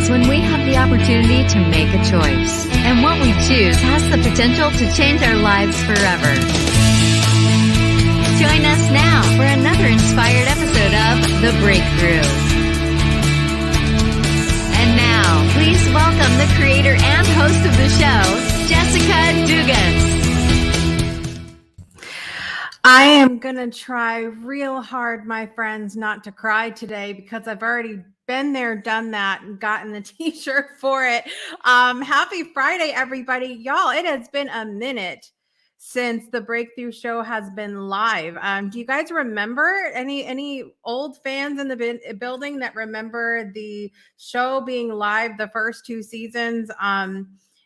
happens when we have the opportunity to make a choice, and what we choose has the potential to change our lives forever. Join us now for another inspired episode of The Breakthrough. And now, please welcome the creator and host of the show, Jessica Dugas. I am going to try real hard, my friends, not to cry today because I've already been there, done that, and gotten the t-shirt for it. Happy Friday, everybody. Y'all, it has been a minute since the Breakthrough Show has been live. Do you guys remember any old fans in the building that remember the show being live the first two seasons?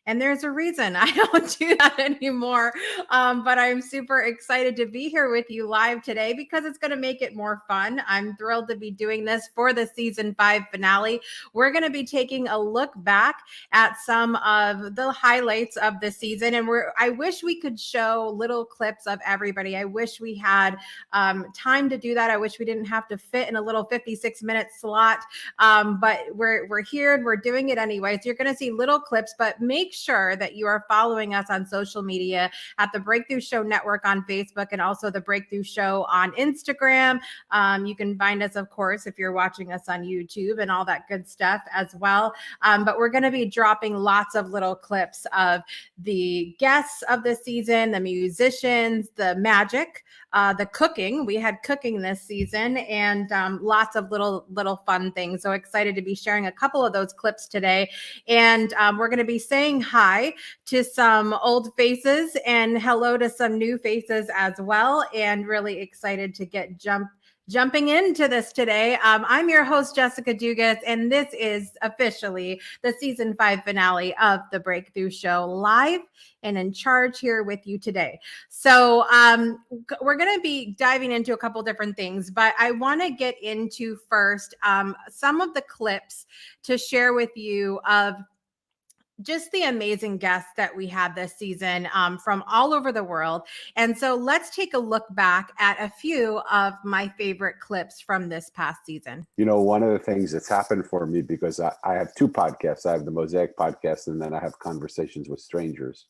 And there's a reason I don't do that anymore. But I'm super excited to be here with you live today because it's going to make it more fun. I'm thrilled to be doing this for the season 5 finale. We're going to be taking a look back at some of the highlights of the season. And I wish we could show little clips of everybody. I wish we had time to do that. I wish we didn't have to fit in a little 56-minute slot. But we're here and we're doing it anyways. You're going to see little clips, but make sure that you are following us on social media at the Breakthrough Show Network on Facebook and also the Breakthrough Show on Instagram. You can find us, of course, if you're watching us on YouTube and all that good stuff as well. But we're going to be dropping lots of little clips of the guests of the season, the musicians, the magic, the cooking. We had cooking this season and lots of little fun things. So excited to be sharing a couple of those clips today. And we're going to be saying hi to some old faces and hello to some new faces as well. And really excited to get jumping into this today. I'm your host, Jessica Dugas, and this is officially the season 5 finale of the Breakthrough Show, live and in charge here with you today. So we're going to be diving into a couple different things, but I want to get into first some of the clips to share with you of just the amazing guests that we had this season from all over the world. And so let's take a look back at a few of my favorite clips from this past season. You know, one of the things that's happened for me, because I have two podcasts. I have the Mosaic podcast, and then I have Conversations with Strangers.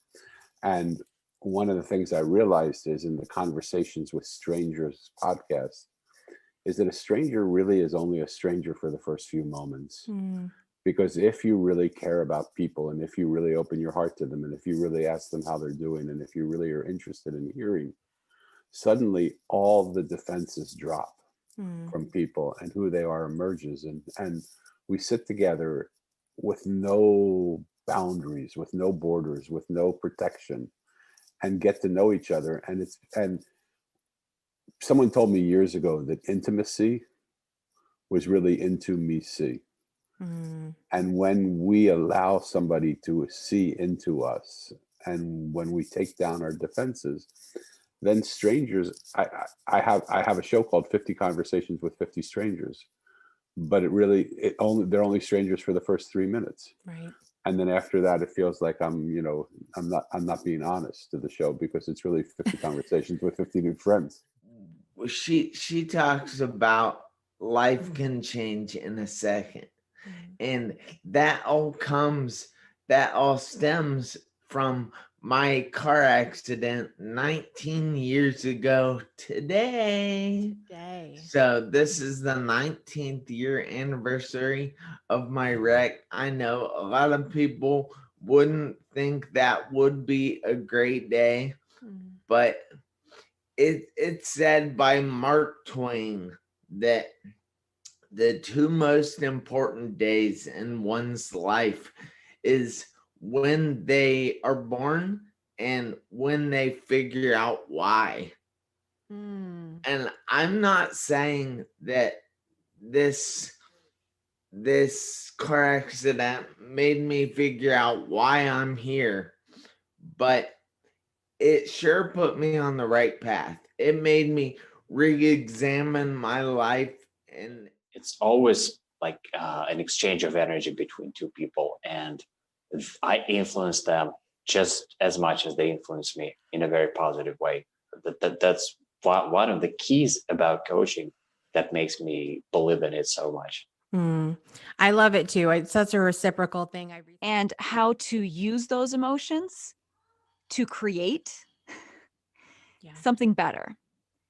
And one of the things I realized is in the Conversations with Strangers podcast is that a stranger really is only a stranger for the first few moments. Because if you really care about people, and if you really open your heart to them, and if you really ask them how they're doing, and if you really are interested in hearing, suddenly all the defenses drop from people, and who they are emerges. And we sit together with no boundaries, with no borders, with no protection, and get to know each other. And someone told me years ago that intimacy was really into me see. And when we allow somebody to see into us, and when we take down our defenses, then strangers, I have a show called 50 Conversations with 50 Strangers, but they're only strangers for the first 3 minutes. Right. And then after that, it feels like I'm not being honest to the show, because it's really 50 conversations with 50 new friends. She talks about life can change in a second. And that all stems from my car accident 19 years ago today. So this is the 19th year anniversary of my wreck. I know a lot of people wouldn't think that would be a great day, but it's said by Mark Twain that the two most important days in one's life is when they are born and when they figure out why. And I'm not saying that this car accident made me figure out why I'm here, but it sure put me on the right path. It made me re-examine my life. And it's always like an exchange of energy between two people, and I influence them just as much as they influence me in a very positive way. That's one of the keys about coaching that makes me believe in it so much. I love it too. It's such a reciprocal thing. And how to use those emotions to create something better.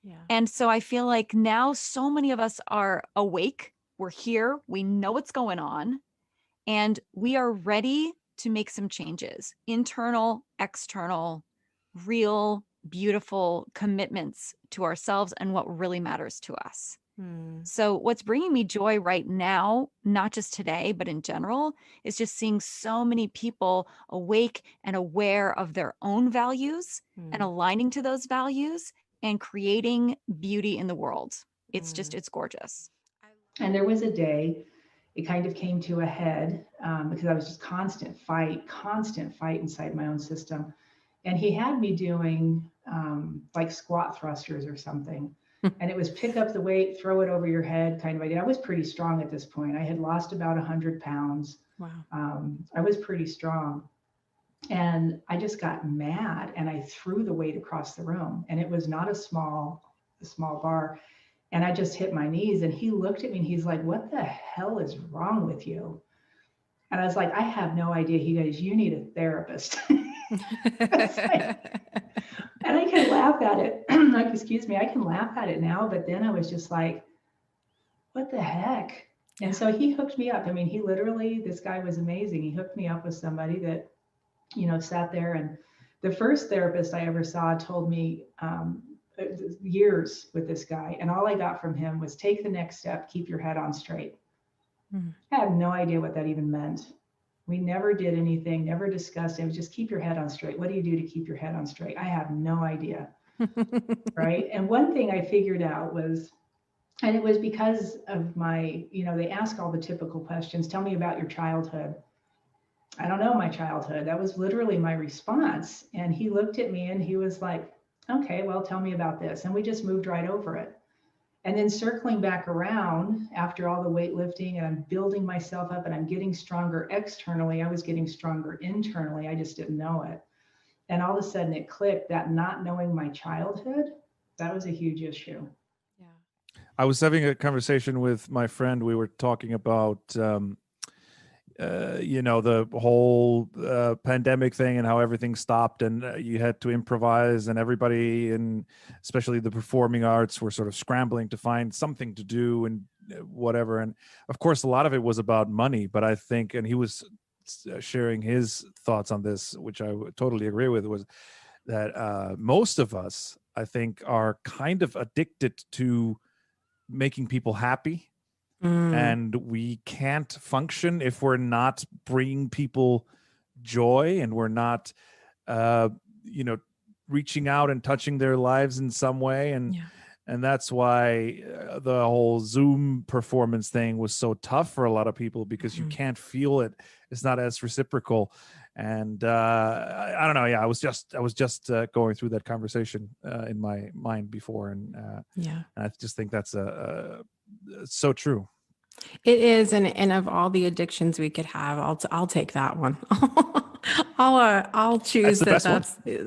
Yeah. And so I feel like now so many of us are awake. We're here. We know what's going on. And we are ready to make some changes, internal, external, real, beautiful commitments to ourselves and what really matters to us. So what's bringing me joy right now, not just today, but in general, is just seeing so many people awake and aware of their own values and aligning to those values and creating beauty in the world. It's just, it's gorgeous. And there was a day, it kind of came to a head because I was just constant fight inside my own system. And he had me doing like squat thrusters or something. And it was pick up the weight, throw it over your head kind of idea. I was pretty strong at this point. I had lost about 100 pounds. Wow. I was pretty strong. And I just got mad and I threw the weight across the room. And it was not a small bar. And I just hit my knees and he looked at me and he's like, what the hell is wrong with you? And I was like, I have no idea. He goes, you need a therapist. And I can laugh at it. Like, excuse me, I can laugh at it now. But then I was just like, what the heck? And so he hooked me up. I mean, he literally, this guy was amazing. He hooked me up with somebody that, sat there. And the first therapist I ever saw told me years with this guy. And all I got from him was take the next step, keep your head on straight. I had no idea what that even meant. We never did anything, never discussed it. It was just keep your head on straight. What do you do to keep your head on straight? I have no idea. Right. And one thing I figured out was, and it was because of my, they ask all the typical questions. Tell me about your childhood. I don't know my childhood. That was literally my response. And he looked at me and he was like, okay, well, tell me about this. And we just moved right over it. And then circling back around after all the weightlifting and I'm building myself up and I'm getting stronger externally, I was getting stronger internally. I just didn't know it. And all of a sudden it clicked that not knowing my childhood, that was a huge issue. Yeah. I was having a conversation with my friend. We were talking about, the whole pandemic thing and how everything stopped and you had to improvise and everybody, and especially the performing arts, were sort of scrambling to find something to do and whatever. And of course, a lot of it was about money, but I think, and he was sharing his thoughts on this, which I totally agree with, was that most of us, I think, are kind of addicted to making people happy. And we can't function if we're not bringing people joy and we're not, reaching out and touching their lives in some way. And that's why the whole Zoom performance thing was so tough for a lot of people, because you can't feel it. It's not as reciprocal. And I don't know. Yeah, I was just going through that conversation in my mind before, and I just think that's so true. It is, and of all the addictions we could have, I'll take that one. I'll choose That's the best one.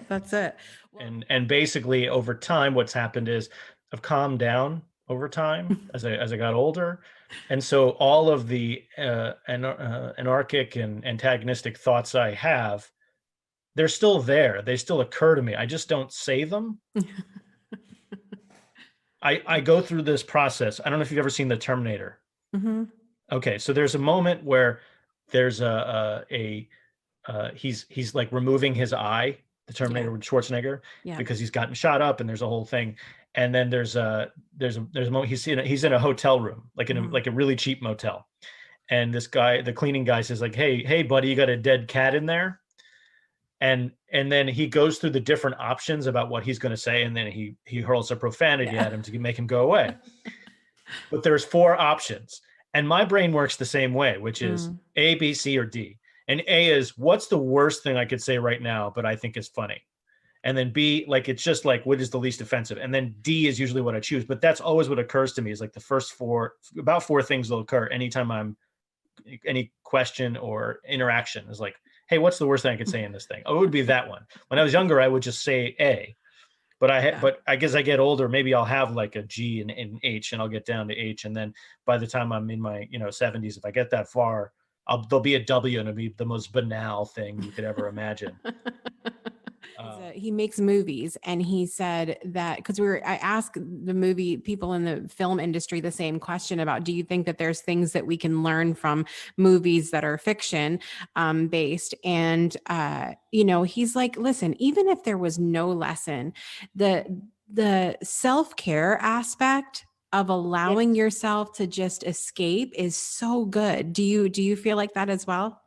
That's it. And basically over time, what's happened is I've calmed down over time as I got older. And so all of the anarchic and antagonistic thoughts I have, they're still there. They still occur to me. I just don't say them. I go through this process. I don't know if you've ever seen The Terminator. Mm-hmm. Okay, so there's a moment where there's he's like removing his eye, the Terminator with Schwarzenegger, because he's gotten shot up, and there's a whole thing. And then there's a moment he's in a hotel room, like in like a really cheap motel, and this guy, the cleaning guy, says like, hey buddy, you got a dead cat in there? And then he goes through the different options about what he's going to say, and then he hurls a profanity at him to make him go away. But there's 4 options, and my brain works the same way, which is A, B, C, or D. And A is, what's the worst thing I could say right now, but I think is funny? And then B, like, it's just like, what is the least offensive? And then D is usually what I choose. But that's always what occurs to me, is like the first 4 things will occur anytime any question or interaction is like, hey, what's the worst thing I could say in this thing? Oh, it would be that one. When I was younger, I would just say A. But but I guess I get older, maybe I'll have like a G and H, and I'll get down to H. And then by the time I'm in my, 70s, if I get that far, there'll be a W, and it'll be the most banal thing you could ever imagine. He makes movies, and he said that because I asked the movie people in the film industry the same question about, do you think that there's things that we can learn from movies that are fiction based? And he's like, listen, even if there was no lesson, the self-care aspect of allowing yourself to just escape is so good. Do you feel like that as well?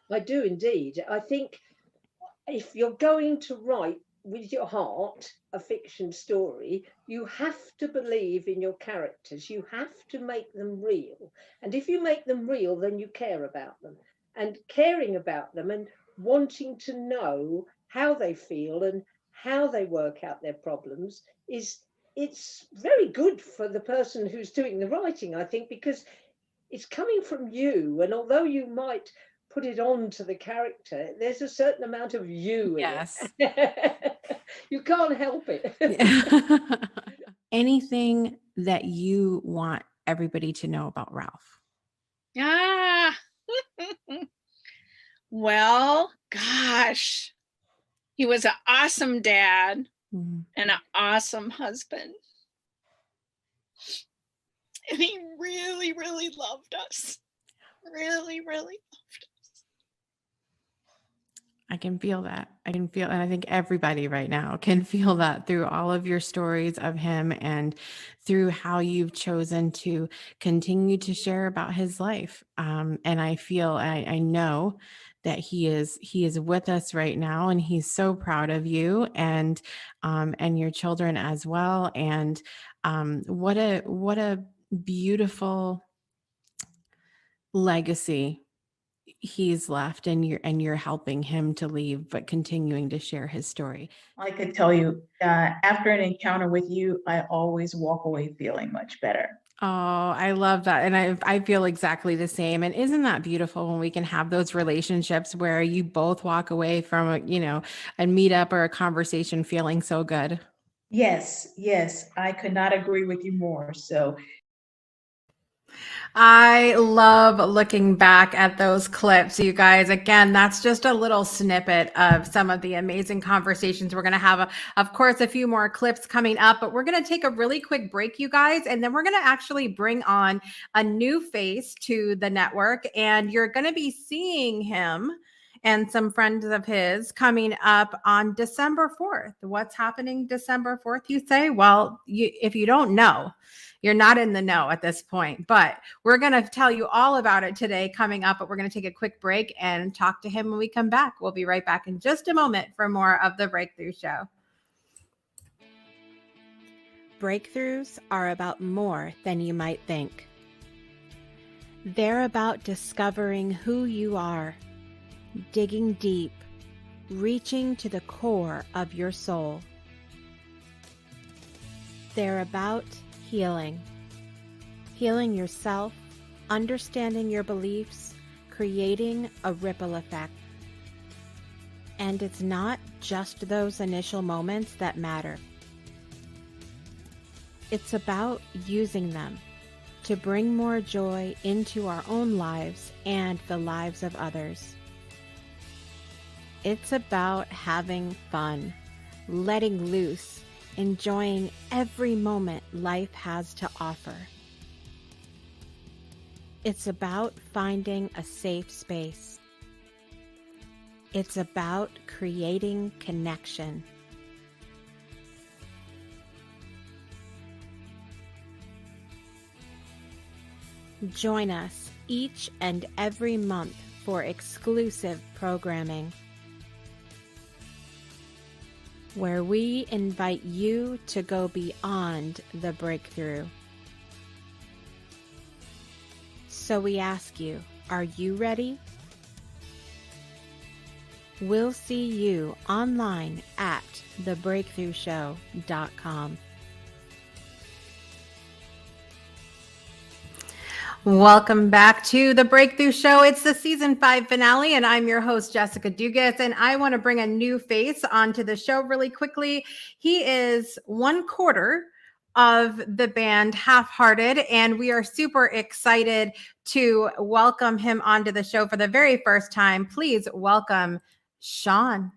I do indeed. I think if you're going to write with your heart a fiction story, you have to believe in your characters. You have to make them real. And if you make them real, then you care about them. And caring about them and wanting to know how they feel and how they work out their problems it's very good for the person who's doing the writing, I think, because it's coming from you. And although you might put it on to the character, there's a certain amount of you in it. You can't help it. Anything that you want everybody to know about Ralph? Well, gosh, he was an awesome dad and an awesome husband. And he really, really loved us. Really, really loved us. I can feel that. And I think everybody right now can feel that through all of your stories of him and through how you've chosen to continue to share about his life. And I know that he is with us right now, and he's so proud of you and your children as well. And what a beautiful legacy he's left, and you're helping him to leave, but continuing to share his story. I could tell you, after an encounter with you, I always walk away feeling much better. Oh, I love that. And I feel exactly the same. And isn't that beautiful when we can have those relationships where you both walk away from a meetup or a conversation feeling so good? Yes, I could not agree with you more. So I love looking back at those clips, you guys. Again, that's just a little snippet of some of the amazing conversations we're going to have. Of course, a few more clips coming up, but we're going to take a really quick break, you guys, and then we're going to actually bring on a new face to the network, and you're going to be seeing him and some friends of his coming up on December 4th. What's happening December 4th, you say? Well, if you don't know, you're not in the know at this point, but we're going to tell you all about it today coming up, but we're going to take a quick break and talk to him when we come back. We'll be right back in just a moment for more of the Breakthrough Show. Breakthroughs are about more than you might think. They're about discovering who you are, digging deep, reaching to the core of your soul. They're about healing yourself, understanding your beliefs, creating a ripple effect. And it's not just those initial moments that matter. It's about using them to bring more joy into our own lives and the lives of others. It's about having fun, letting loose, enjoying every moment life has to offer. It's about finding a safe space. It's about creating connection. Join us each and every month for exclusive programming, where we invite you to go beyond the breakthrough. So we ask you, are you ready? We'll see you online at thebreakthroughshow.com. Welcome back to the Breakthrough Show. It's the season 5 finale, and I'm your host, Jessica Dugas. And I want to bring a new face onto the show really quickly. He is 1/4 of the band Half Hearted, and we are super excited to welcome him onto the show for the very first time. Please welcome Sean.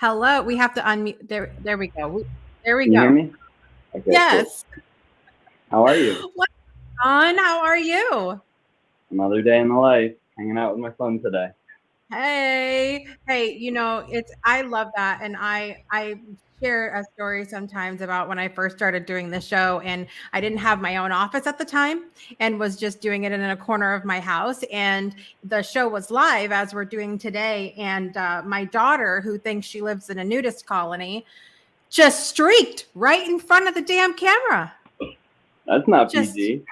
Hello. We have to unmute. There we go. There we Can go. you hear me? Okay, Yes. Cool. How are you? Sean, how are you? Another day in the life, hanging out with my son today. Hey, I love that. And I share a story sometimes about when I first started doing the show, and I didn't have my own office at the time and was just doing it in a corner of my house. And the show was live as we're doing today. And my daughter, who thinks she lives in a nudist colony, just streaked right in front of the damn camera. That's not PG.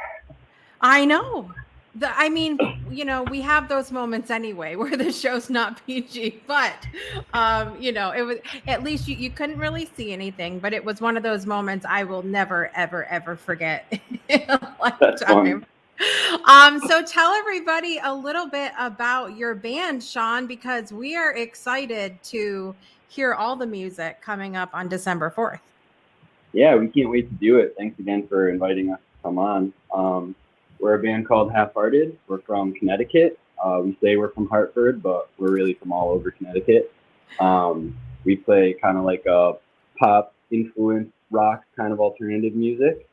I know. We have those moments anyway where the show's not PG, but it was, at least you couldn't really see anything, but it was one of those moments I will never, ever, ever forget in a lifetime. So tell everybody a little bit about your band, Sean, because we are excited to hear all the music coming up on December 4th. Yeah, we can't wait to do it. Thanks again for inviting us to come on. We're a band called Half Hearted. We're from Connecticut. We say we're from Hartford, but we're really from all over Connecticut. We play kind of like a pop influenced rock kind of alternative music.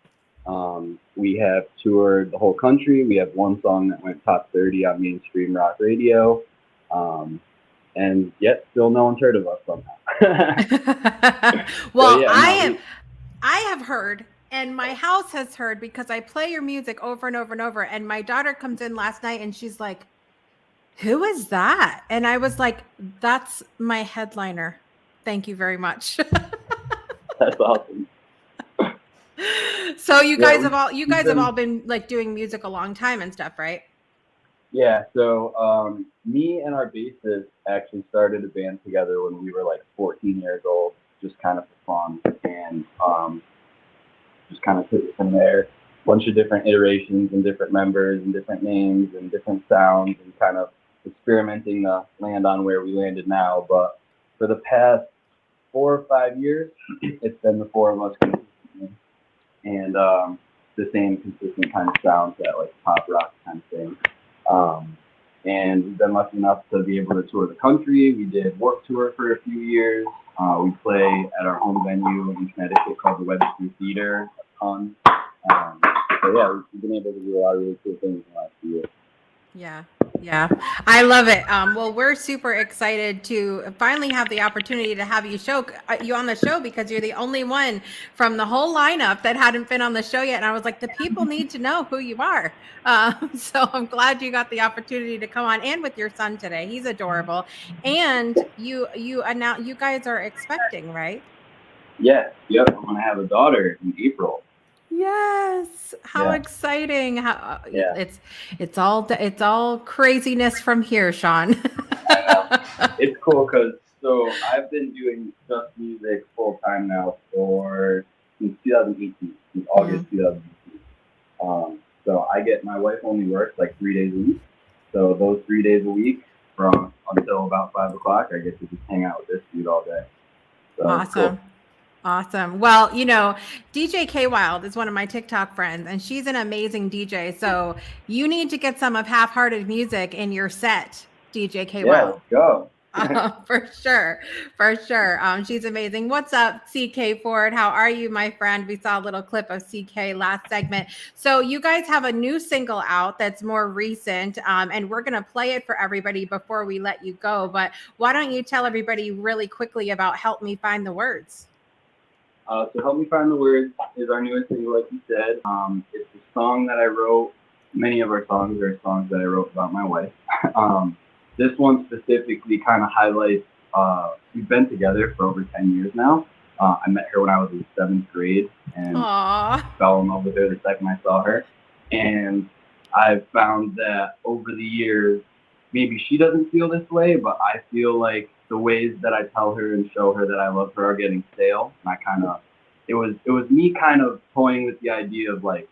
We have toured the whole country. We have one song that went top 30 on mainstream rock radio. And yet still no one's heard of us somehow. Well, yeah, I have heard, and my house has heard, because I play your music over and over and over. And my daughter comes in last night and she's like, "Who is that?" And I was like, "That's my headliner. Thank you very much." That's awesome. So you guys have all been like doing music a long time and stuff, right? Yeah. So me and our bassist actually started a band together when we were like 14 years old, just kind of for fun, and just kind of took it from there. Bunch of different iterations and different members and different names and different sounds, and kind of experimenting to land on where we landed now. But for the past 4 or 5 years, it's been the four of us consistently, and the same consistent kind of sounds, that like pop rock kind of thing. And we've been lucky enough to be able to tour the country. We did Warped Tour for a few years. We play at our home venue in Connecticut called the Webster Theater a ton. So yeah, we've been able to do a lot of really cool things in the last few years. Yeah, I love it. Well, we're super excited to finally have the opportunity to have you on the show, because you're the only one from the whole lineup that hadn't been on the show yet. And I was like, the people need to know who you are. So I'm glad you got the opportunity to come on, and with your son today. He's adorable. And you announced you guys are expecting, right? Yep. I'm gonna have a daughter in April. Yes. How exciting. It's all craziness from here, Sean. It's cool because I've been doing just music full time now since 2018, since August 2018. So my wife only works like 3 days a week. So those 3 days a week until about 5 o'clock, I get to just hang out with this dude all day. So awesome. Cool. Awesome. Well, DJ K Wild is one of my TikTok friends, and she's an amazing DJ. So you need to get some of Half Hearted music in your set, DJ K Wild. Yeah, let's go. For sure. She's amazing. What's up, CK Ford? How are you, my friend? We saw a little clip of CK last segment. So you guys have a new single out that's more recent, and we're going to play it for everybody before we let you go. But why don't you tell everybody really quickly about Help Me Find the Words? So Help Me Find the Words is our newest single, like you said. It's a song that I wrote. Many of our songs are songs that I wrote about my wife. This one specifically kind of highlights, we've been together for over 10 years now. I met her when I was in 7th grade and fell in love with her the second I saw her. And I've found that over the years, maybe she doesn't feel this way, but I feel like the ways that I tell her and show her that I love her are getting stale. And it was me kind of toying with the idea of like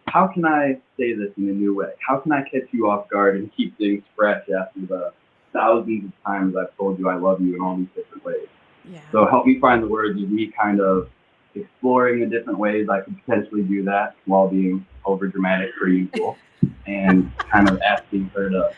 how can I say this in a new way? How can I catch you off guard and keep things fresh after the thousands of times I've told you I love you in all these different ways? Yeah. So help me find the words of me kind of exploring the different ways I could potentially do that while being over dramatic per usual, and kind of asking her to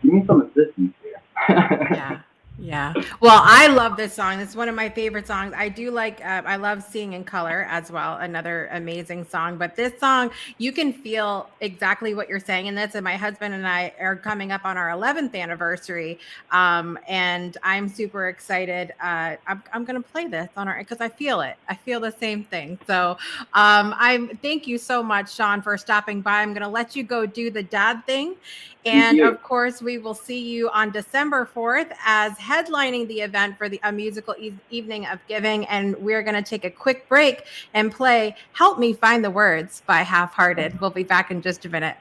give me some assistance here. Yeah. Yeah. Well, I love this song. It's one of my favorite songs. I do like, I love Seeing in Color as well. Another amazing song. But this song, you can feel exactly what you're saying in this. And my husband and I are coming up on our 11th anniversary. And I'm super excited. I'm going to play this on our, because I feel it. I feel the same thing. So thank you so much, Sean, for stopping by. I'm going to let you go do the dad thing. And of course, we will see you on December 4th as headlining the event for a musical evening of giving. And we're going to take a quick break and play Help Me Find the Words by Half Hearted. We'll be back in just a minute.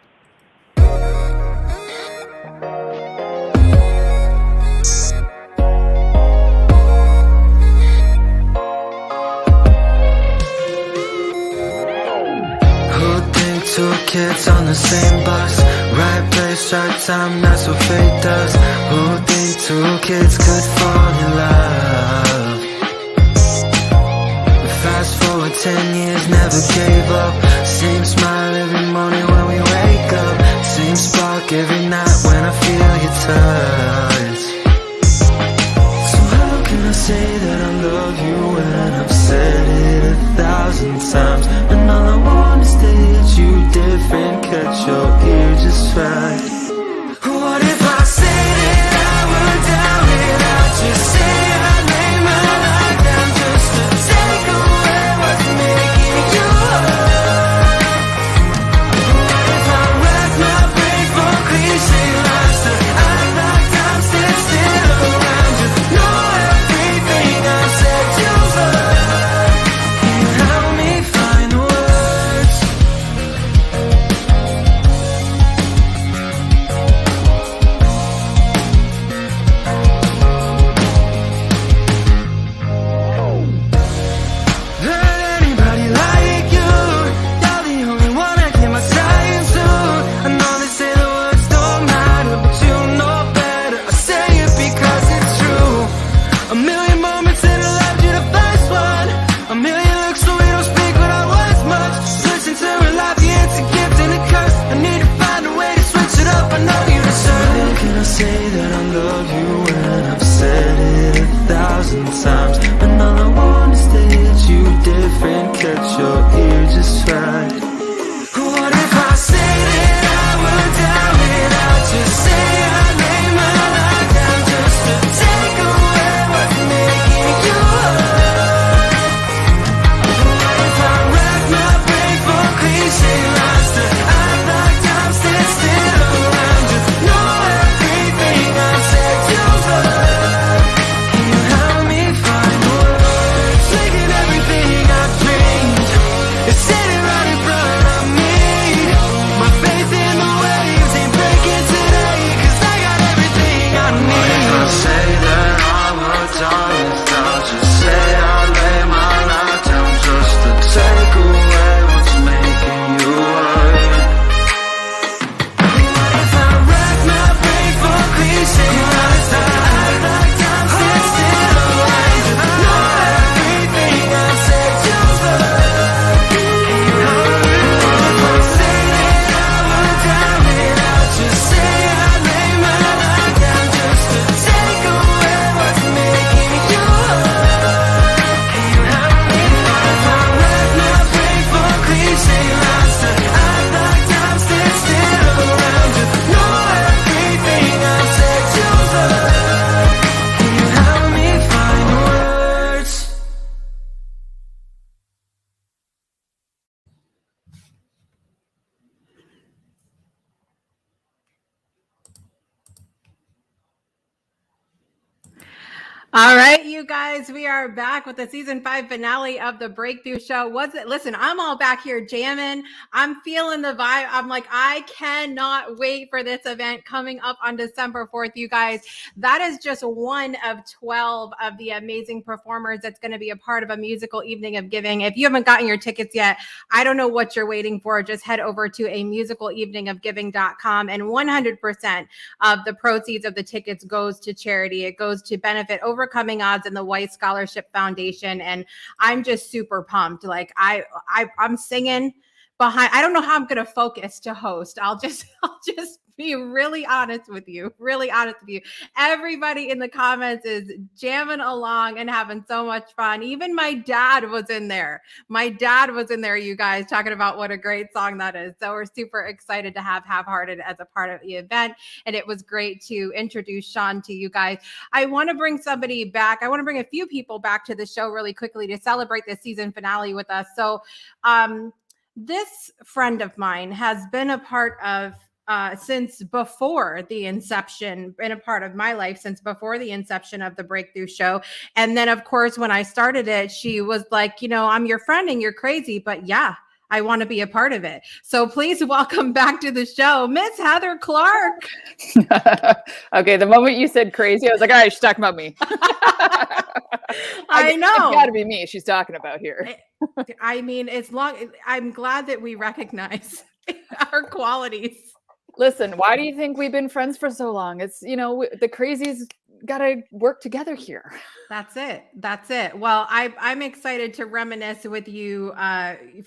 Two kids on the same bus, right place, right time, that's what fate does. Who think two kids could fall in love? Fast forward 10 years, never gave up. Same smile every morning when we wake up. Same spark every night when I feel your touch. So how can I say that I love you when I've said it 1,000 times? And all I want is to hit you different, catch your ear just right. What if I said it, I would doubt it, I'll just say I lay my life down just to take away what's making you hurt. What if I rack my brain for cliche lines to act like I'm still around you? Know everything I've said you've heard. Can you help me find the words? Not anybody like you. You're the only one I give my time to. I know they say the words don't matter, but you know better. I say it because it's true. A million moments and I loved you the first one. A million looks so we don't speak without words much. Listen to her life, the answer, gift and a curse. I need to find a way to switch it up. I know you deserve it. How can I say that I love you when I've said it 1,000 times? And all I want is to hit you different, catch your ear just right. What if I said it, I would doubt it, I'll just say I lay my life down just to take away what's making you hurt. What if I rack my brain for cliche lines to act like I'm still around you? Know everything I've said you've heard. Can you help me find All right, you guys, we are back with the season 5 finale of the Breakthrough Show. Listen, I'm all back here jamming. I'm feeling the vibe. I'm like, I cannot wait for this event coming up on December 4th, you guys. That is just one of 12 of the amazing performers that's going to be a part of a musical evening of giving. If you haven't gotten your tickets yet, I don't know what you're waiting for. Just head over to amusicaleveningofgiving.com, and 100% of the proceeds of the tickets goes to charity. It goes to benefit Overcoming Odds and the White Scholarship Foundation. And I'm just super pumped. Like I'm singing behind. I don't know how I'm going to focus to host. I'll just be really honest with you. Everybody in the comments is jamming along and having so much fun. Even my dad was in there. You guys, talking about what a great song that is. So we're super excited to have Half-Hearted as a part of the event. And it was great to introduce Sean to you guys. I want to bring somebody back. I want to bring a few people back to the show really quickly to celebrate the season finale with us. So this friend of mine has been a part of since before the inception, been a part of my life since before the inception of the Breakthrough Show. And then, of course, when I started it, she was like, I'm your friend and you're crazy, but yeah, I want to be a part of it. So please welcome back to the show, Miss Heather Clark. Okay, the moment you said crazy, I was like, all right, she's talking about me. I know. It's got to be me she's talking about here. I mean, I'm glad that we recognize our qualities. Listen, why do you think we've been friends for so long? It's, the crazies got to work together here. That's it. Well, I'm excited to reminisce with you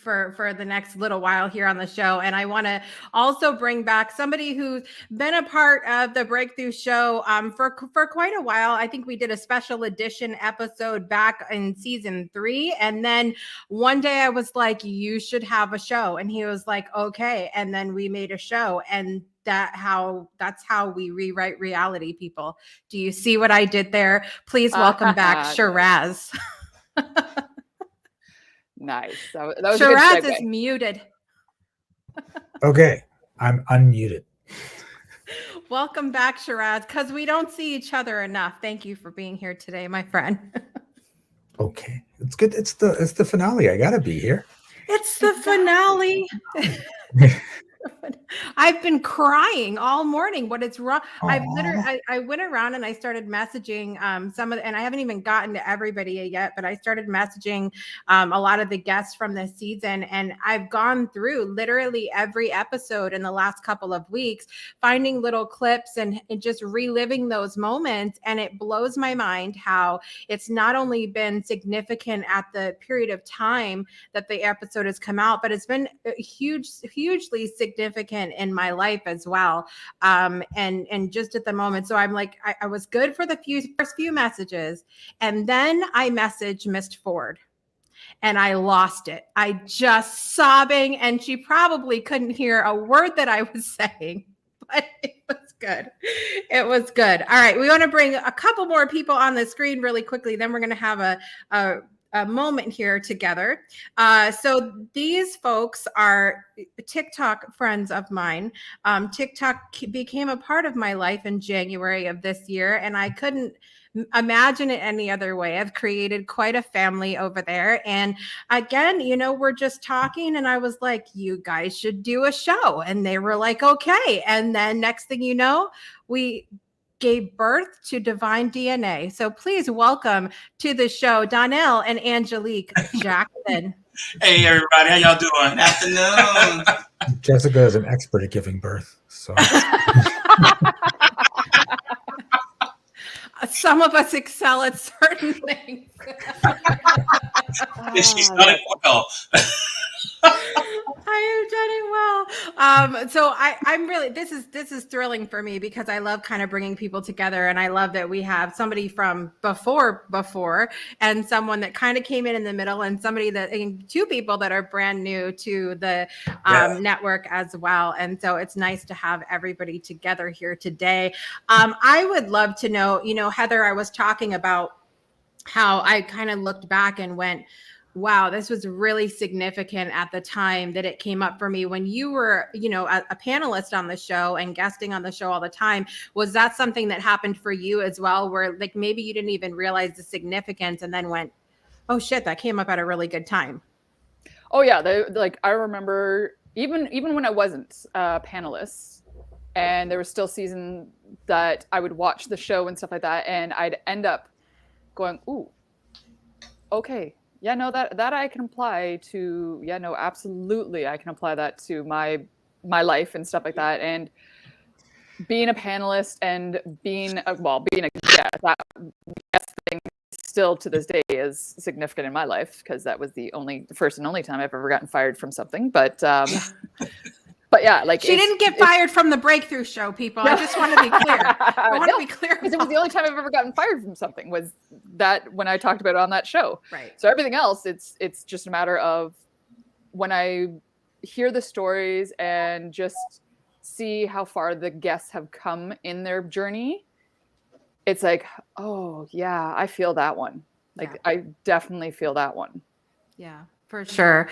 for the next little while here on the show. And I want to also bring back somebody who's been a part of the Breakthrough Show for quite a while. I think we did a special edition episode back in season 3. And then one day I was like, you should have a show. And he was like, okay. And then we made a show. And that's how we rewrite reality, people. Do you see what I did there? Please welcome back Shiraz. Nice. That was Shiraz a good segue. is muted. Okay, I'm unmuted. Welcome back, Shiraz, because we don't see each other enough. Thank you for being here today, my friend. Okay, it's good. It's the finale. I gotta be here. It's the finale. I've been crying all morning, but it's wrong. I went around and I started messaging and I haven't even gotten to everybody yet, but I started messaging a lot of the guests from this season. And I've gone through literally every episode in the last couple of weeks, finding little clips and just reliving those moments. And it blows my mind how it's not only been significant at the period of time that the episode has come out, but it's been hugely significant in my life as well. And just at the moment. So I'm like, I was good for the first few messages. And then I messaged Miss Ford and I lost it. I just sobbing, and she probably couldn't hear a word that I was saying, but it was good. It was good. All right. We want to bring a couple more people on the screen really quickly. Then we're going to have a moment here together. So these folks are TikTok friends of mine. TikTok became a part of my life in January of this year, and I couldn't imagine it any other way. I've created quite a family over there. And again, we're just talking and I was like, you guys should do a show. And they were like, okay. And then next thing you know, we gave birth to Divine DNA. So please welcome to the show, Donnell and Angelique Jackson. Hey, everybody. How y'all doing? Afternoon. Jessica is an expert at giving birth. So some of us excel at certain things. She's done it well. I have done it well. So I'm really, this is thrilling for me because I love kind of bringing people together, and I love that we have somebody from before and someone that kind of came in the middle, and two people that are brand new to the network as well. And so it's nice to have everybody together here today. I would love to know, Heather, I was talking about how I kind of looked back and went, wow, this was really significant at the time that it came up for me when you were, you know, a panelist on the show and guesting on the show all the time. Was that something that happened for you as well, where like maybe you didn't even realize the significance and then went, oh shit, that came up at a really good time? Oh yeah, like I remember even when I wasn't a panelist, and there was still season that I would watch the show and stuff like that, and I'd end up going, ooh, okay, yeah, no, that I can apply to, yeah, no, absolutely, I can apply that to my life and stuff like that. And being a panelist and being a guest, that guest thing still to this day is significant in my life, because that was the first and only time I've ever gotten fired from something. But but yeah, like she didn't get fired from the Breakthrough Show, people. I just want to be clear. I want to be clear because it was the only time I've ever gotten fired from something, was that when I talked about it on that show. Right. So everything else, it's just a matter of when I hear the stories and just see how far the guests have come in their journey. It's like, oh yeah, I feel that one. Like I definitely feel that one. Yeah, for sure.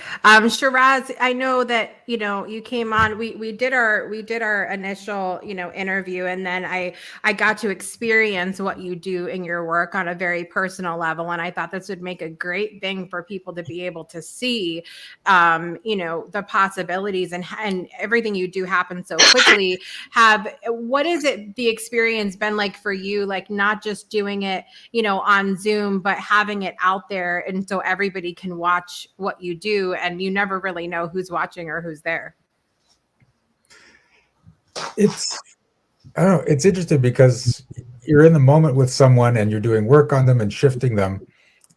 Shiraz, I know that, you know, you came on, we did our initial, you know, interview, and then I got to experience what you do in your work on a very personal level. And I thought this would make a great thing for people to be able to see, you know, the possibilities and everything you do happen so quickly. What is the experience been like for you? Like not just doing it, you know, on Zoom, but having it out there. And so everybody can watch what you do, and you never really know who's watching or who's there. I don't know, it's interesting because you're in the moment with someone and you're doing work on them and shifting them,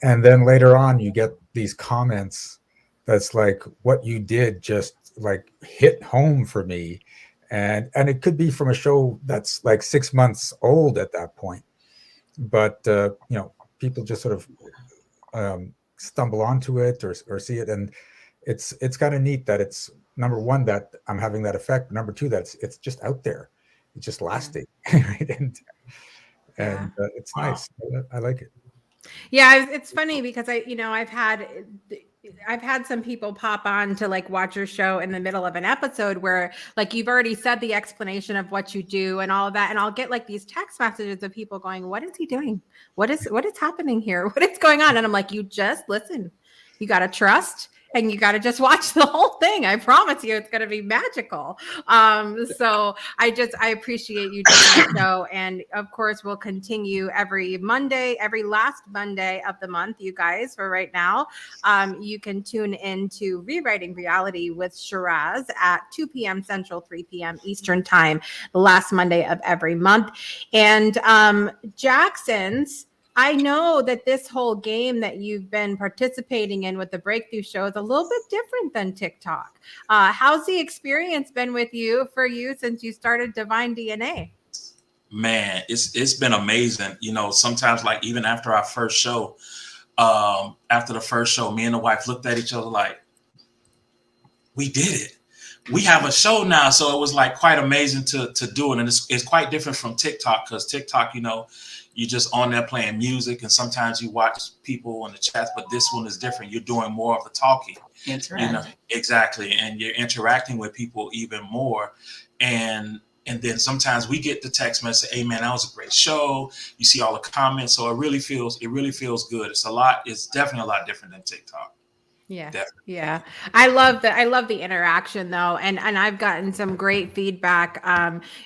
and then later on you get these comments that's like, what you did just like hit home for me, and it could be from a show that's like 6 months old at that point, but you know, people just sort of stumble onto it or see it, and it's kind of neat that it's, number one, that I'm having that effect, number two, that it's just out there, it's just lasting. Right? And it's nice. I like it. Yeah, it's funny because I've had some people pop on to like watch your show in the middle of an episode where like you've already said the explanation of what you do and all of that, and I'll get like these text messages of people going, what is he doing? What is happening here? What is going on? And I'm like, you just listen. You got to trust, and you got to just watch the whole thing. I promise you, it's going to be magical. So I appreciate you doing the show. And of course, we'll continue every last Monday of the month, you guys, for right now. You can tune in to Rewriting Reality with Shiraz at 2 p.m. Central, 3 p.m. Eastern time, the last Monday of every month. And Jackson's, I know that this whole game that you've been participating in with the Breakthrough Show is a little bit different than TikTok. How's the experience been for you since you started Divine DNA? Man, it's been amazing. You know, sometimes like even after our first show, after the first show, me and the wife looked at each other like, we did it. We have a show now. So it was like quite amazing to do it. And it's quite different from TikTok, because TikTok, you know, you're just on there playing music, and sometimes you watch people in the chat, but this one is different. You're doing more of the talking. You know, exactly. And you're interacting with people even more. And then sometimes we get the text message, hey man, that was a great show. You see all the comments. So it really feels good. It's definitely a lot different than TikTok. Yeah. Definitely. Yeah. I love the interaction though. And I've gotten some great feedback,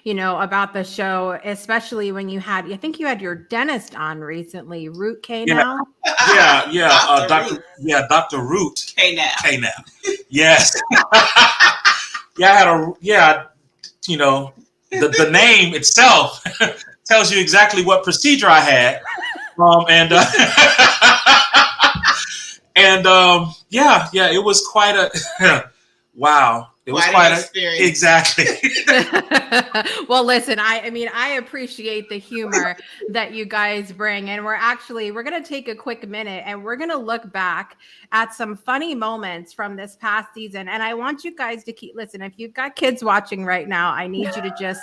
you know, about the show, especially when I think you had your dentist on recently, Root K now. Yeah. Dr. Root K now. Yes. You know, the name itself tells you exactly what procedure I had. It was quite a wow. It was quite an experience. Exactly. Well, listen, I appreciate the humor that you guys bring, and we're going to take a quick minute and we're going to look back at some funny moments from this past season. And I want you guys to listen. If you've got kids watching right now, I need you to just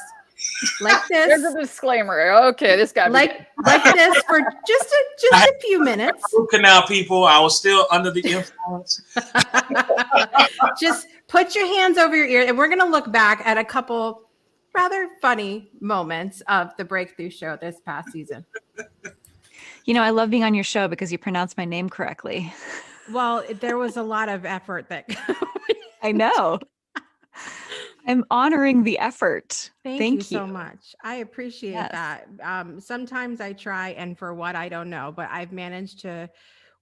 like this. There's a disclaimer. Okay, this guy like this for just a few minutes. Root canal people, I was still under the influence. Just put your hands over your ear, and we're going to look back at a couple rather funny moments of the Breakthrough Show this past season. You know, I love being on your show because you pronounce my name correctly. Well, there was a lot of effort that I know. I'm honoring the effort. Thank you so much. I appreciate that. Sometimes I try, and for what I don't know, but I've managed to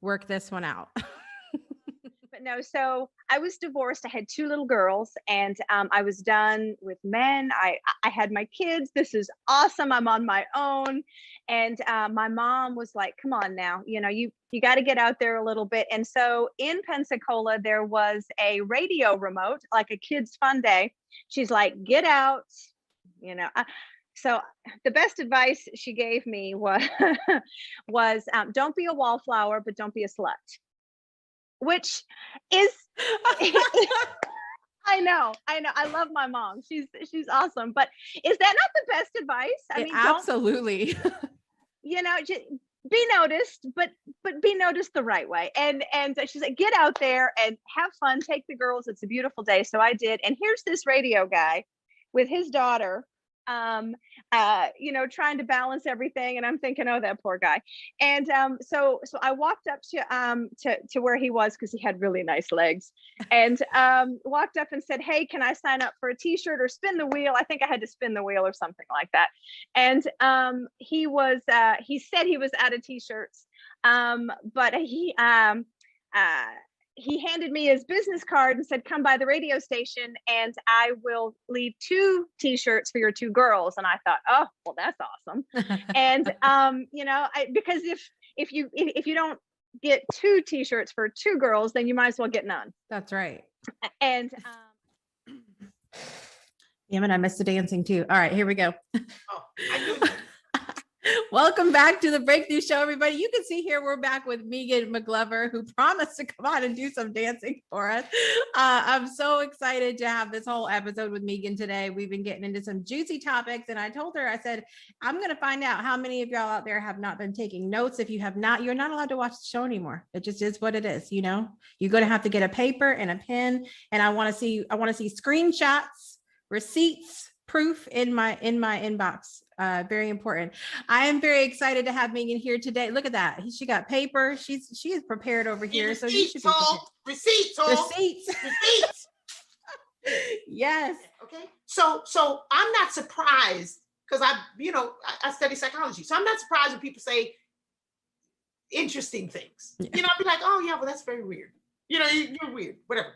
work this one out. But no, so I was divorced. I had 2 little girls, and I was done with men. I had my kids. This is awesome. I'm on my own. And my mom was like, come on now, you know, you got to get out there a little bit. And so in Pensacola, there was a radio remote, like a kids fun day. She's like, get out, you know. So the best advice she gave me was, don't be a wallflower, but don't be a slut. Which is, I know. I love my mom. She's awesome. But is that not the best advice? I mean, absolutely. You know, just be noticed, but be noticed the right way. And she's like, get out there and have fun. Take the girls. It's a beautiful day. So I did. And here's this radio guy with his daughter, you know, trying to balance everything. And I'm thinking, oh, that poor guy. And so I walked up to where he was, because he had really nice legs, and walked up and said, hey, can I sign up for a t-shirt or spin the wheel? I think I had to spin the wheel or something like that. And he said he was out of t-shirts, but he handed me his business card and said, come by the radio station and I will leave 2 t-shirts for your 2 girls. And I thought, oh, well, that's awesome. And, you know, because if you don't get 2 t-shirts for 2 girls, then you might as well get none. That's right. And, damn it, I missed the dancing too. All right, here we go. Oh, I knew. Welcome back to the Breakthrough Show, everybody. You can see here we're back with Megan McGlover, who promised to come on and do some dancing for us. I'm so excited to have this whole episode with Megan today. We've been getting into some juicy topics, and I told her, I said, I'm going to find out how many of y'all out there have not been taking notes. If you have not, you're not allowed to watch the show anymore. It just is what it is. You know, you're going to have to get a paper and a pen, and I want to see screenshots, receipts, proof in my inbox. Very important. I am very excited to have Megan here today. Look at that. She got paper. She is prepared over here. So you should be receipts. Yes. Okay. So I'm not surprised, because I study psychology. So I'm not surprised when people say interesting things. Yeah. You know, I'll be like, oh yeah, well, that's very weird. You know, you're weird, whatever.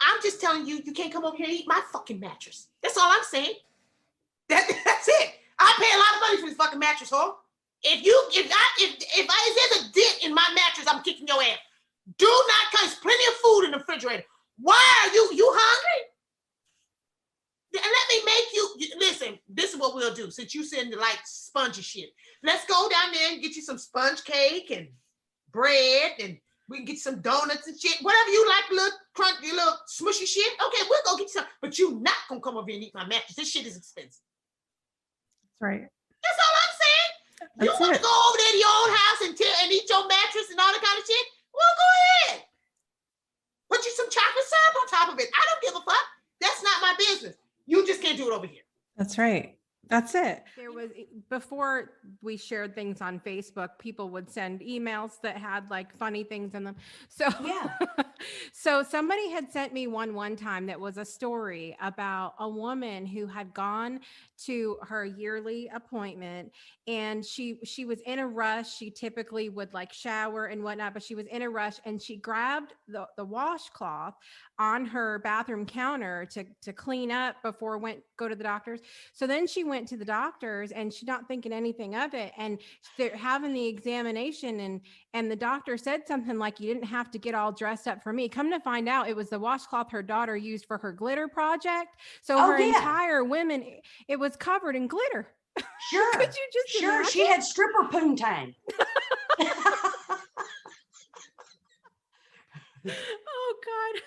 I'm just telling you, you can't come over here and eat my fucking mattress. That's all I'm saying. That's it. I pay a lot of money for this fucking mattress, huh? If there's a dent in my mattress, I'm kicking your ass. Do not, cause plenty of food in the refrigerator. Why are you hungry? And let me make you listen. This is what we'll do. Since you send like spongy shit, let's go down there and get you some sponge cake and bread, and we can get some donuts and shit. Whatever you like, little crunchy, little smushy shit. Okay, we'll go get you some. But you not gonna come over here and eat my mattress. This shit is expensive. Right. That's all I'm saying. You want to go over there to your own house and eat your mattress and all that kind of shit? Well, go ahead. Put you some chocolate syrup on top of it. I don't give a fuck. That's not my business. You just can't do it over here. That's right. That's it. There was, before we shared things on Facebook, people would send emails that had like funny things in them. So yeah. So somebody had sent me one time that was a story about a woman who had gone to her yearly appointment, and she was in a rush. She typically would like shower and whatnot, but she was in a rush, and she grabbed the washcloth on her bathroom counter to clean up before go to the doctor's. So then she went to the doctor's, and she's not thinking anything of it, and they're having the examination, and the doctor said something like, you didn't have to get all dressed up for me. Come to find out, it was the washcloth her daughter used for her glitter project. So her entire women, it was covered in glitter. Sure. Could you just imagine? She had stripper poon time. Oh God.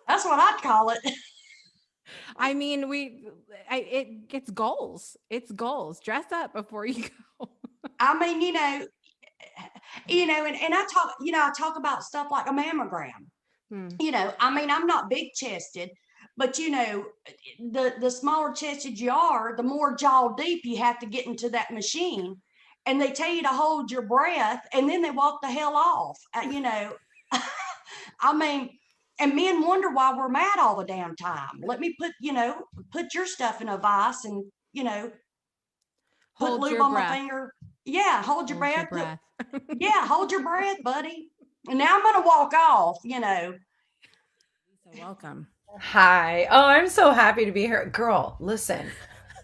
That's what I'd call it. I mean, it's goals. It's goals. Dress up before you go. I mean, and I talk about stuff like a mammogram. I mean, I'm not big chested, but the smaller chested you are, the more jaw deep you have to get into that machine. And they tell you to hold your breath, and then they walk the hell off. I mean, and men wonder why we're mad all the damn time. Let me put your stuff in a vice and, put Hold lube your on breath. my finger. Yeah, hold your breath. breath. Yeah, hold your breath, buddy. And now I'm going to walk off, So welcome. Hi. Oh, I'm so happy to be here. Girl, listen.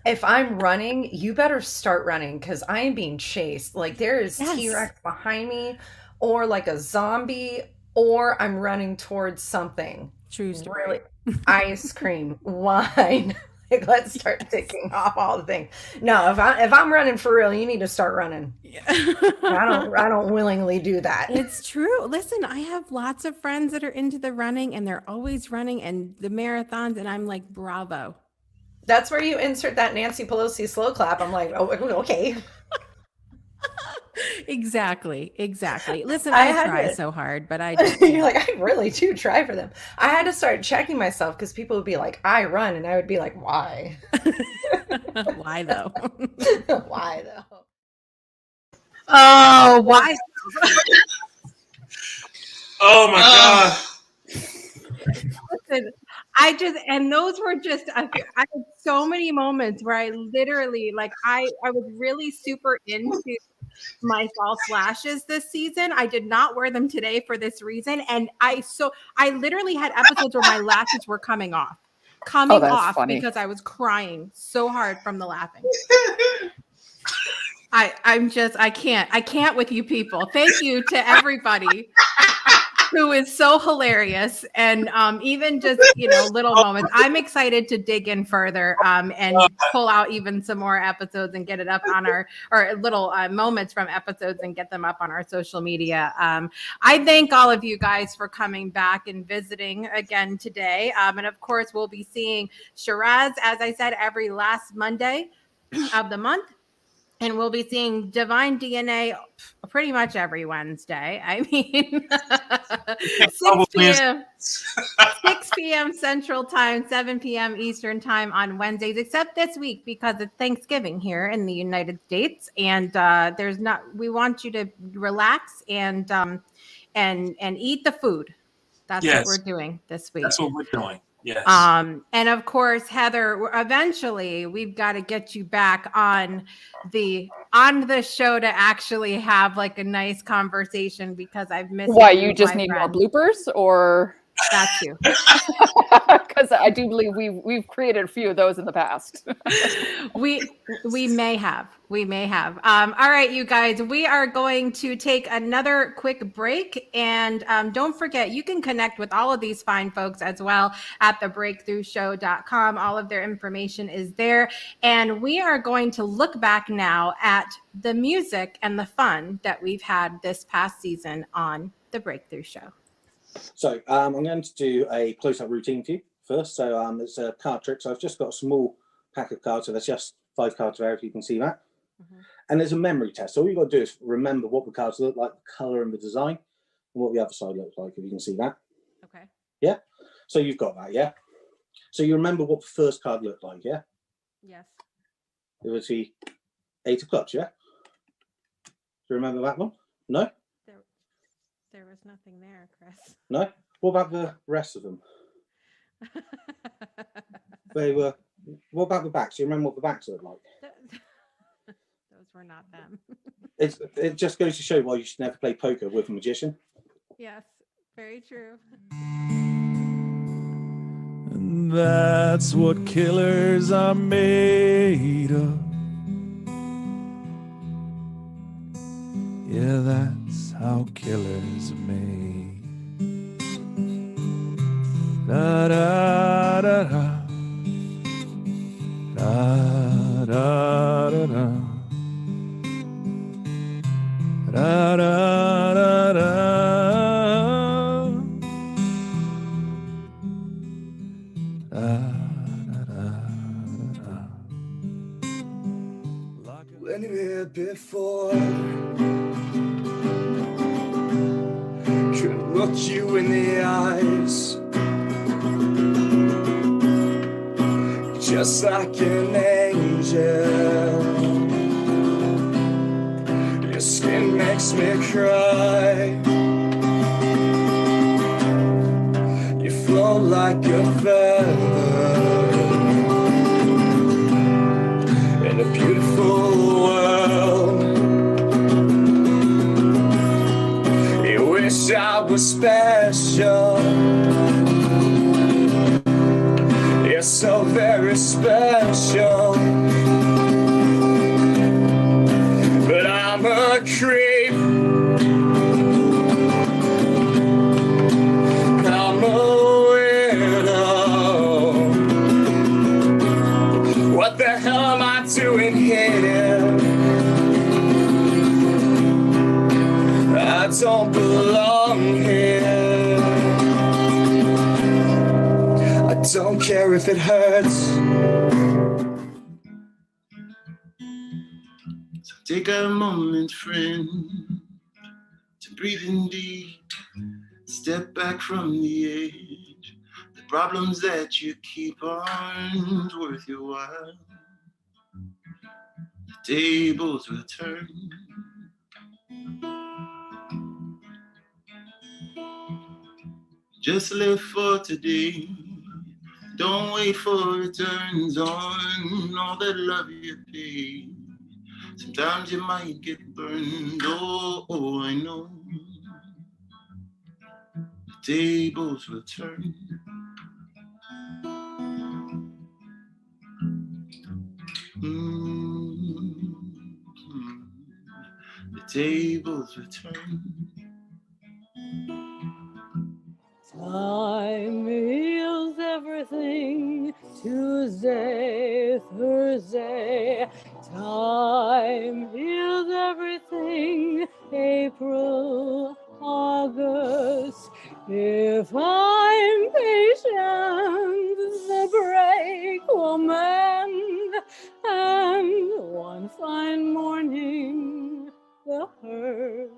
If I'm running, you better start running because I am being chased. Like there is T-Rex behind me, or like a zombie, or I'm running towards something. True story. Really, ice cream, wine. Like, let's start ticking off all the things. No, if I'm running for real, you need to start running. Yeah. I don't willingly do that. It's true. Listen, I have lots of friends that are into the running, and they're always running and the marathons, and I'm like, bravo. That's where you insert that Nancy Pelosi slow clap. I'm like, oh, okay. Exactly. Listen, I try so hard, but I just you're like, I really do try for them. I had to start checking myself because people would be like, I run, and I would be like, why? Why though? Why though? Oh, why? Oh my God. Listen, and those were just, I had so many moments where I literally, like, I was really super into my false lashes this season. I did not wear them today for this reason. And I literally had episodes where my lashes were coming off funny. Because I was crying so hard from the laughing. I can't with you people. Thank you to everybody who is so hilarious. And even just, little moments. I'm excited to dig in further and pull out even some more episodes and get it up on or little moments from episodes and get them up on our social media. I thank all of you guys for coming back and visiting again today. And of course, we'll be seeing Shiraz, as I said, every last Monday of the month. And we'll be seeing Divine DNA pretty much every Wednesday. I mean, 6 p.m. Central Time, 7 p.m. Eastern Time on Wednesdays, except this week because it's Thanksgiving here in the United States. And we want you to relax and eat the food. That's what we're doing this week. That's what we're doing. Yes. And of course, Heather, eventually we've got to get you back on the show to actually have like a nice conversation because I've missed. Why you just need more bloopers or that too? Because I do believe we've created a few of those in the past. we may have. All right, you guys, we are going to take another quick break. And don't forget, you can connect with all of these fine folks as well at thebreakthroughshow.com. All of their information is there. And we are going to look back now at the music and the fun that we've had this past season on The Breakthrough Show. So I'm going to do a close-up routine for you first. So it's a card trick. So I've just got a small pack of cards. So there's just 5 cards there, if you can see that. Mm-hmm. And there's a memory test. So all you've got to do is remember what the cards look like, the color and the design, and what the other side looks like, if you can see that. Okay. Yeah? So you've got that, yeah? So you remember what the first card looked like, yeah? Yes. It was the 8 of Clubs, yeah? Do you remember that one? No? There was nothing there, Chris. No? What about the rest of them? They were. What about the backs? Do you remember what the backs looked like? Those were not them. It just goes to show why you should never play poker with a magician. Yes, very true. And that's what killers are made of. Yeah, that's how killers are made. Da da da da. Da da da da. Da da da da. Da da before. Could look you in the eyes, just like an angel. Your skin makes me cry. You float like a feather in a beautiful world. You wish I was special. You're so very special. But I'm a creep. I'm a weirdo. What the hell am I doing here? I don't belong here. I don't care if it hurts. So take a moment, friend, to breathe in deep. Step back from the edge. The problems that you keep aren't worth your while. The tables will turn. Just live for today. Don't wait for returns on all that love you pay. Sometimes you might get burned. Oh, I know. The tables will turn. The tables will turn. Time heals everything. Tuesday, Thursday. Time heals everything. April, August. If I'm patient, the break will mend. And one fine morning, the hurt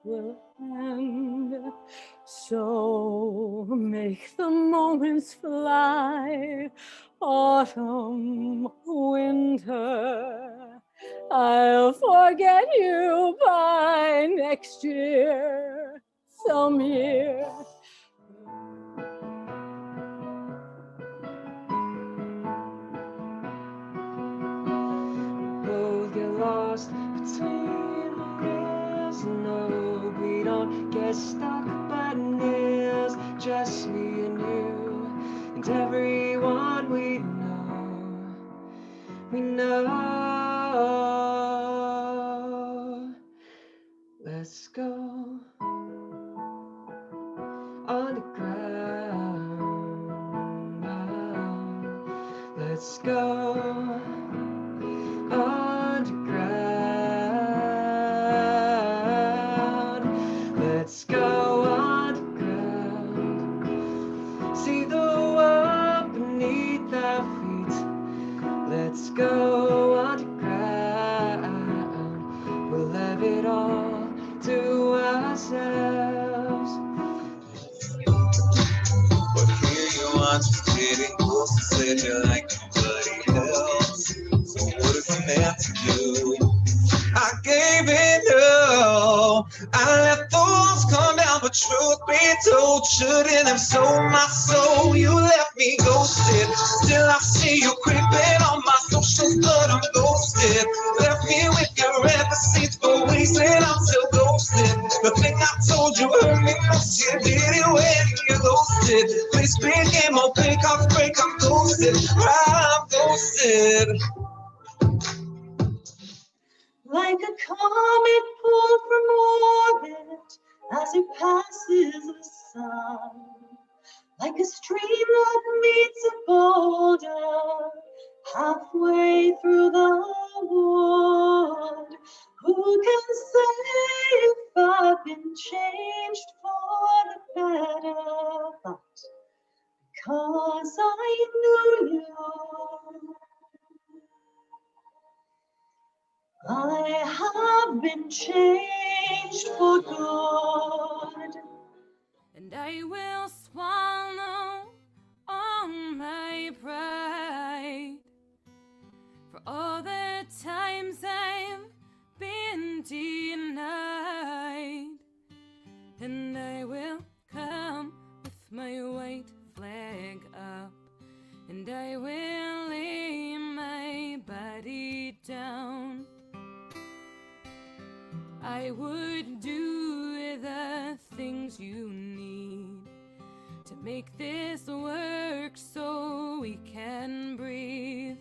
will end. So make the moments fly, autumn, winter. I'll forget you by next year, some year. Both get lost between the years. No, we don't get stuck, but it's just me and you and everyone we know. We know. Let's go underground now. Let's go underground. Let's go underground. See the world beneath our feet. Let's go underground. We'll have it all to ourselves. But here you are, just getting close to said you're like nobody else. So what is it meant to do? I gave it all. I let the walls come down, but truth be told, shouldn't have sold my soul. You left me ghosted. Still I see you creeping on my socials, but I'm ghosted. Left me with your receipts for wasting, I'm still ghosted. The thing I told you hurt me most, you did it when you ghosted. Please became opaque, I'm break, I'm ghosted. I'm ghosted. Like a comet pulled from orbit as it passes the sun. Like a stream that meets a boulder halfway through the wood. Who can say if I've been changed for the better? But because I knew you, I have been changed for good, and I will swallow all my pride for all the times I've been denied, and I will come with my white flag up, and I will lay my body down. I would do the things you need to make this work so we can breathe.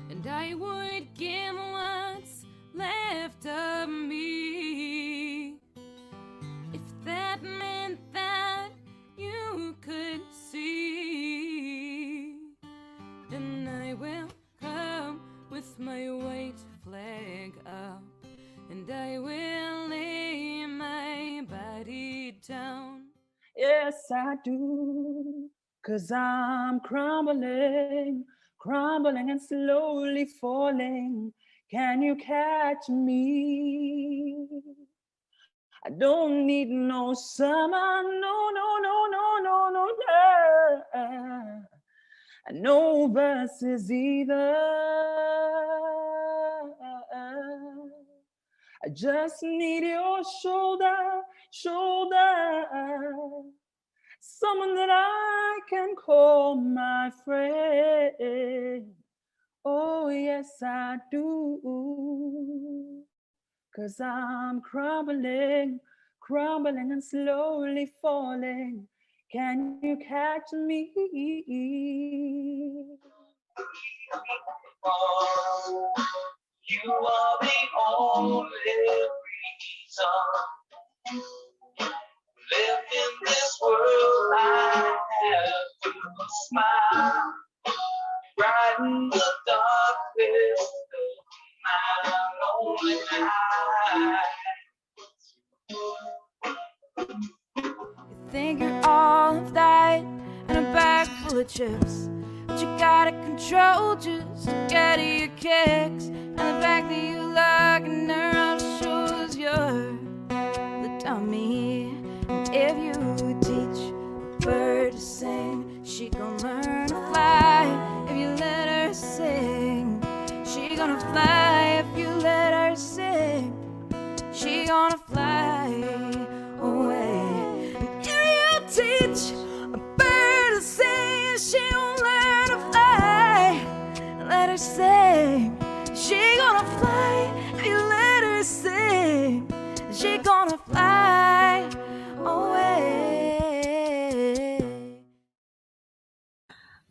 And I would give what's left of me if that meant that you could see. Then I will come with my white flag up, and I will lay my body down. yes I do, 'cause I'm crumbling, crumbling and slowly falling. Can you catch me? I don't need no summer, no, no, no, no, no, no, yeah. No verses either. I just need your shoulder, shoulder, someone that I can call my friend. Oh, yes, I do. 'Cause I'm crumbling, crumbling and slowly falling. Can you catch me? You are the only reason live in this world. I have to smile, brighten the darkness of my lonely night. You think you're all of that and a bag full of chips, but you gotta control just to get your kicks. And the fact that you looking around shows you're the dummy. And if you teach a bird to sing, she gon' learn to fly. If you let her sing, she gonna fly. If you let her sing, she gonna fly away. And if you teach a bird to sing, she won't learn to fly. Let her sing, she gonna fly. If you let her sing, she gonna fly away.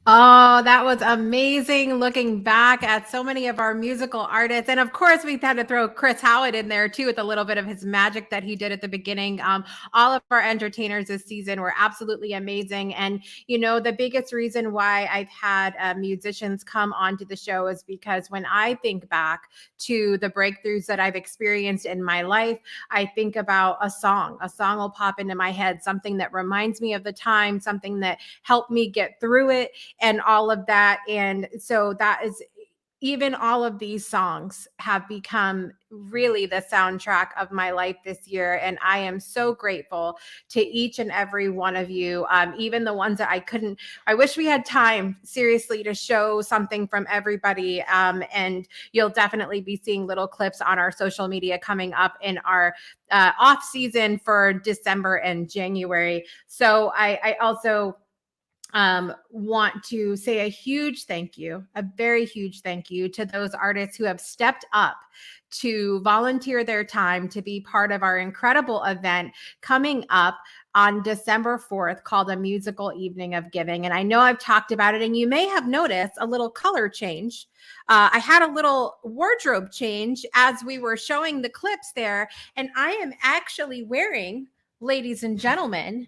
Oh, that was amazing looking back at so many of our musical artists. And of course, we've had to throw Chris Howard in there too with a little bit of his magic that he did at the beginning. All of our entertainers this season were absolutely amazing. And, you know, the biggest reason why I've had musicians come onto the show is because when I think back to the breakthroughs that I've experienced in my life, I think about a song. A song will pop into my head, something that reminds me of the time, something that helped me get through it, and all of that. And so that is, even all of these songs have become really the soundtrack of my life this year. And I am so grateful to each and every one of you, even the ones that I wish we had time, seriously, to show something from everybody. And you'll definitely be seeing little clips on our social media coming up in our off season for December and January. So I also want to say a huge thank you, a very huge thank you to those artists who have stepped up to volunteer their time to be part of our incredible event coming up on December 4th called A Musical Evening of Giving. And I know I've talked about it, and you may have noticed a little color change. I had a little wardrobe change as we were showing the clips there, and I am actually wearing, ladies and gentlemen,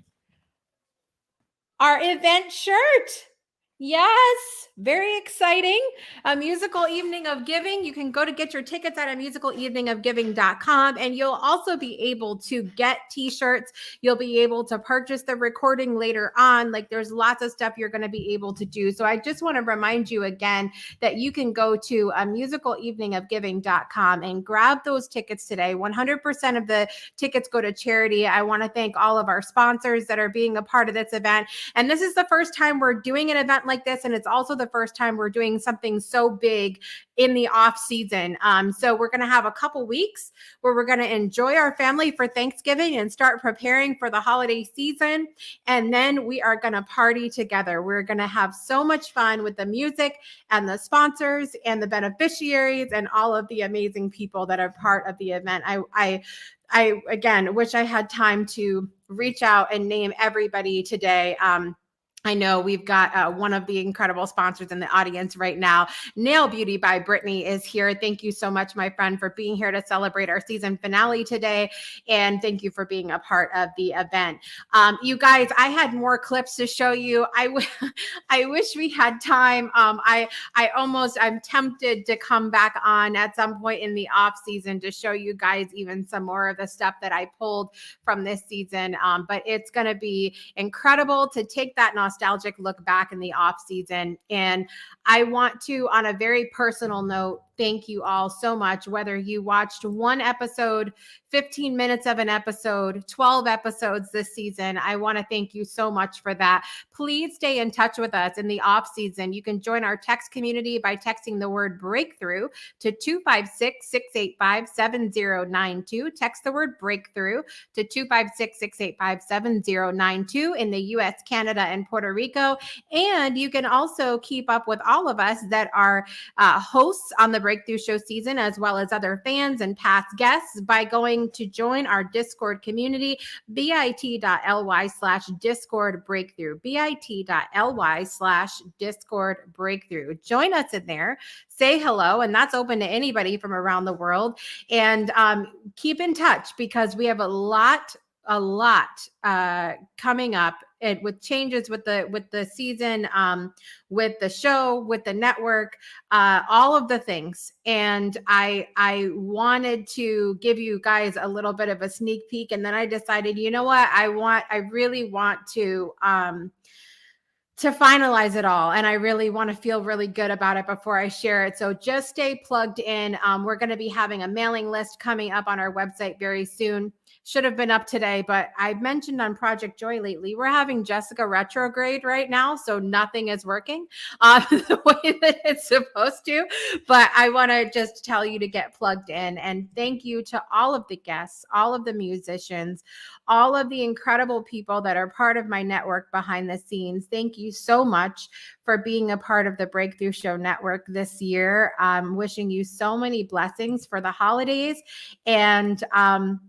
our event shirt. Yes, very exciting. A musical evening of giving. You can go to get your tickets at musicaleveningofgiving.com, and you'll also be able to get t-shirts. You'll be able to purchase the recording later on. Like, there's lots of stuff you're going to be able to do. So I just want to remind you again that you can go to musicaleveningofgiving.com and grab those tickets today. 100% of the tickets go to charity. I want to thank all of our sponsors that are being a part of this event. And this is the first time we're doing an event like this, and it's also the first time we're doing something so big in the off season. So we're going to have a couple weeks where we're going to enjoy our family for Thanksgiving and start preparing for the holiday season. And then we are going to party together. We're going to have so much fun with the music and the sponsors and the beneficiaries and all of the amazing people that are part of the event. I again wish I had time to reach out and name everybody today. I know we've got one of the incredible sponsors in the audience right now. Nail Beauty by Brittany is here. Thank you so much, my friend, for being here to celebrate our season finale today. And thank you for being a part of the event. You guys, I had more clips to show you. I wish we had time. I'm tempted to come back on at some point in the off season to show you guys even some more of the stuff that I pulled from this season. But it's going to be incredible to take that nostalgic look back in the off season. And I want to, on a very personal note, thank you all so much, whether you watched one episode, 15 minutes of an episode, 12 episodes this season. I want to thank you so much for that. Please stay in touch with us in the off season. You can join our text community by texting the word breakthrough to 256-685-7092. Text the word breakthrough to 256-685-7092 in the US, Canada, and Puerto Rico. And you can also keep up with all of us that are hosts on the Breakthrough Show season, as well as other fans and past guests, by going to join our Discord community, bit.ly/Discord Breakthrough, bit.ly/Discord Breakthrough. Join us in there, say hello, and that's open to anybody from around the world. And keep in touch, because we have a lot coming up, and with changes with the season, with the show, with the network, all of the things. And I wanted to give you guys a little bit of a sneak peek, and then I decided, you know what, I really want to finalize it all. And I really want to feel really good about it before I share it. So just stay plugged in. We're going to be having a mailing list coming up on our website very soon. Should have been up today, but I mentioned on Project Joy lately, we're having Jessica retrograde right now. So nothing is working the way that it's supposed to. But I want to just tell you to get plugged in. And thank you to all of the guests, all of the musicians, all of the incredible people that are part of my network behind the scenes. Thank you so much for being a part of the Breakthrough Show Network this year. I'm wishing you so many blessings for the holidays, and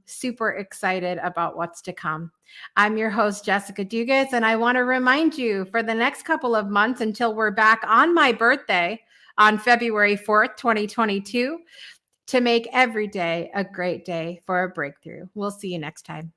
super excited about what's to come. I'm your host, Jessica Dugas, and I want to remind you, for the next couple of months until we're back on my birthday on February 4th, 2022, to make every day a great day for a breakthrough. We'll see you next time.